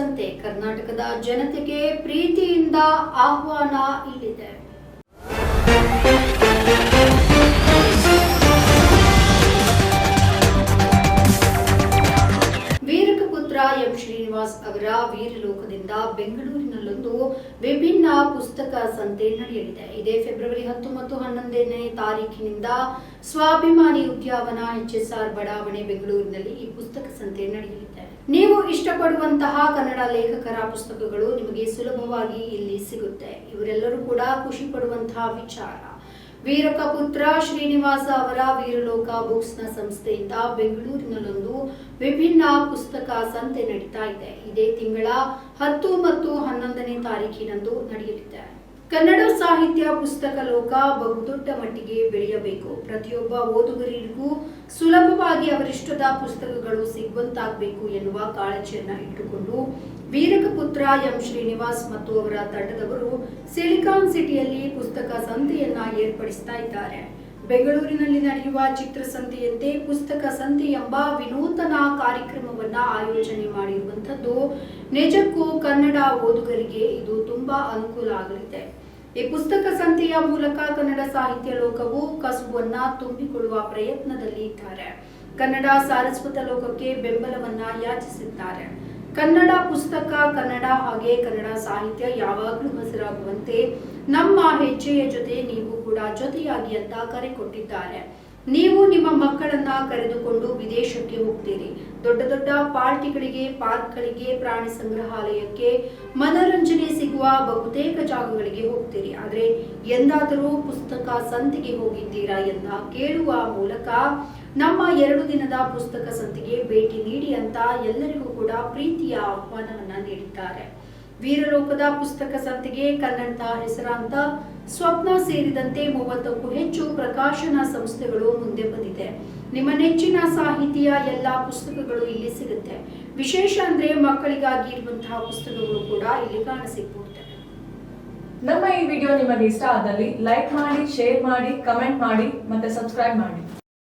ಸಂತೆ ಕರ್ನಾಟಕದ ಜನತೆಗೆ ಪ್ರೀತಿಯಿಂದ ಆಹ್ವಾನ ಇಲ್ಲಿದೆ. ವೀರಕಪುತ್ರ ಎಂ ಶ್ರೀನಿವಾಸ್ ಅವರ ವೀರಲೋಕದಿಂದ ಬೆಂಗಳೂರಿನಲ್ಲೊಂದು ವಿಭಿನ್ನ ಪುಸ್ತಕ ಸಂತೆ ನಡೆಯಲಿದೆ. ಇದೇ ಫೆಬ್ರವರಿ 10 ಮತ್ತು 11ನೇ ತಾರೀಖಿನಿಂದ ಸ್ವಾಭಿಮಾನಿ ಉದ್ಯಾನವನ HSR ಬಡಾವಣೆ ಬೆಂಗಳೂರಿನಲ್ಲಿ ಈ ಪುಸ್ತಕ ಸಂತೆ ನಡೆಯಲಿದೆ. ನೀವು ಇಷ್ಟಪಡುವಂತಹ ಕನ್ನಡ ಲೇಖಕರ ಪುಸ್ತಕಗಳು ನಿಮಗೆ ಸುಲಭವಾಗಿ ಇಲ್ಲಿ ಸಿಗುತ್ತೆ. ಇವರೆಲ್ಲರೂ ಕೂಡ ಖುಷಿ ಪಡುವಂತಹ ವಿಚಾರ. ವೀರಕಪುತ್ರ ಶ್ರೀನಿವಾಸ ಅವರ ವೀರಲೋಕ ಬುಕ್ಸ್ ನ ಸಂಸ್ಥೆಯಿಂದ ಬೆಂಗಳೂರಿನಲ್ಲೊಂದು ವಿಭಿನ್ನ ಪುಸ್ತಕ ಸಂತೆ ನಡೀತಾ ಇದೆ. ಇದೇ ತಿಂಗಳ 10 ಮತ್ತು 11ನೇ ತಾರೀಖಿನಂದು ನಡೆಯಲಿದೆ. ಕನ್ನಡ ಸಾಹಿತ್ಯ ಪುಸ್ತಕ ಲೋಕ ಬಹುದೊಡ್ಡ ಮಟ್ಟಿಗೆ ಬೆಳೆಯಬೇಕು. ಪ್ರತಿಯೊಬ್ಬ ಓದುಗರಿಗೂ ಸುಲಭವಾಗಿ ಅವರಿಷ್ಟದ ಪುಸ್ತಕಗಳು ಸಿಗುವಂತಾಗಬೇಕು ಎನ್ನುವ ಕಾಳಜಿಯನ್ನ ಇಟ್ಟುಕೊಂಡು ವೀರಕಪುತ್ರ ಎಂ ಶ್ರೀನಿವಾಸ್ ಮತ್ತು ಅವರ ತಂಡದವರು ಸಿಲಿಕಾನ್ ಸಿಟಿಯಲ್ಲಿ ಪುಸ್ತಕ ಸಂತೆಯನ್ನ ಏರ್ಪಡಿಸ್ತಾ ಇದ್ದಾರೆ. ಬೆಂಗಳೂರಿನಲ್ಲಿ ನಡೆಯುವ ಚಿತ್ರಸಂತೆಯಂತೆ ಪುಸ್ತಕ ಸಂತೆ ಎಂಬ ವಿನೂತನ ಕಾರ್ಯಕ್ರಮವನ್ನ ಆಯೋಜನೆ ಮಾಡಿರುವಂತದ್ದು ನಿಜಕ್ಕೂ ಕನ್ನಡ ಓದುಗರಿಗೆ ಇದು ತುಂಬಾ ಅನುಕೂಲ ಆಗಲಿದೆ. ಈ ಪುಸ್ತಕ ಸಂತೆಯ ಮೂಲಕ ಕನ್ನಡ ಸಾಹಿತ್ಯ ಲೋಕವು ಕಸುಬನ್ನ ತುಂಬಿಕೊಳ್ಳುವ ಪ್ರಯತ್ನದಲ್ಲಿ ಇದ್ದಾರೆ. ಕನ್ನಡ ಸಾರಸ್ವತ ಲೋಕಕ್ಕೆ ಬೆಂಬಲವನ್ನ ಯಾಚಿಸಿದ್ದಾರೆ. ಕನ್ನಡ ಪುಸ್ತಕ, ಕನ್ನಡ ಹಾಗೆ ಕನ್ನಡ ಸಾಹಿತ್ಯ ಯಾವಾಗಲೂ ಹಸಿರಾಗುವಂತೆ ನಮ್ಮ ಹೆಜ್ಜೆಯ ಜೊತೆ ನೀವು ಕೂಡ ಜೊತೆಯಾಗಿ ಅಂತ ಕರೆ ಕೊಟ್ಟಿದ್ದಾರೆ. ನೀವು ನಿಮ್ಮ ಮಕ್ಕಳನ್ನ ಕರೆದುಕೊಂಡು ವಿದೇಶಕ್ಕೆ ಹೋಗ್ತೀರಿ. ದೊಡ್ಡ ದೊಡ್ಡ ಪಾರ್ಟಿಗಳಿಗೆ, ಪಾರ್ಕ್ಗಳಿಗೆ, ಪ್ರಾಣಿ ಸಂಗ್ರಹಾಲಯಕ್ಕೆ, ಮನೋರಂಜನೆ ಸಿಗುವ ಬಹುತೇಕ ಜಾಗಗಳಿಗೆ ಹೋಗ್ತೀರಿ. ಆದ್ರೆ ಎಂದಾದರೂ ಪುಸ್ತಕ ಸಂತೆಗೆ ಹೋಗಿದ್ದೀರಾ ಎಂದ ಕೇಳುವ ಮೂಲಕ ನಮ್ಮ 2 ದಿನದ ಪುಸ್ತಕ ಸಂತೆಗೆ ಭೇಟಿ ನೀಡಿ ಅಂತ ಎಲ್ಲರಿಗೂ ಕೂಡ ಪ್ರೀತಿಯ ಆಹ್ವಾನವನ್ನ ನೀಡಿದ್ದಾರೆ. ವೀರಲೋಕದ ಪುಸ್ತಕ ಸಂತೆಗೆ ಕನ್ನಡದ ಹೆಸರಾಂತ ಸ್ವಪ್ನ ಸೇರಿದಂತೆ 30ಕ್ಕೂ ಹೆಚ್ಚು ಪ್ರಕಾಶನ ಸಂಸ್ಥೆಗಳು ಮುಂದೆ ಬಂದಿದೆ. ನಿಮ್ಮ ನೆಚ್ಚಿನ ಸಾಹಿತಿಯ ಎಲ್ಲಾ ಪುಸ್ತಕಗಳು ಇಲ್ಲಿ ಸಿಗುತ್ತೆ. ವಿಶೇಷ ಅಂದ್ರೆ ಮಕ್ಕಳಿಗಾಗಿ ಇರುವಂತಹ ಪುಸ್ತಕಗಳು ಕೂಡ ಇಲ್ಲಿ ಕಾಣಸಿಗಬಹುದು. ನಮ್ಮ ಈ ವಿಡಿಯೋ ನಿಮಗೆ ಇಷ್ಟ ಆದಲ್ಲಿ ಲೈಕ್ ಮಾಡಿ, ಶೇರ್ ಮಾಡಿ, ಕಮೆಂಟ್ ಮಾಡಿ ಮತ್ತೆ ಸಬ್ಸ್ಕ್ರೈಬ್ ಮಾಡಿ.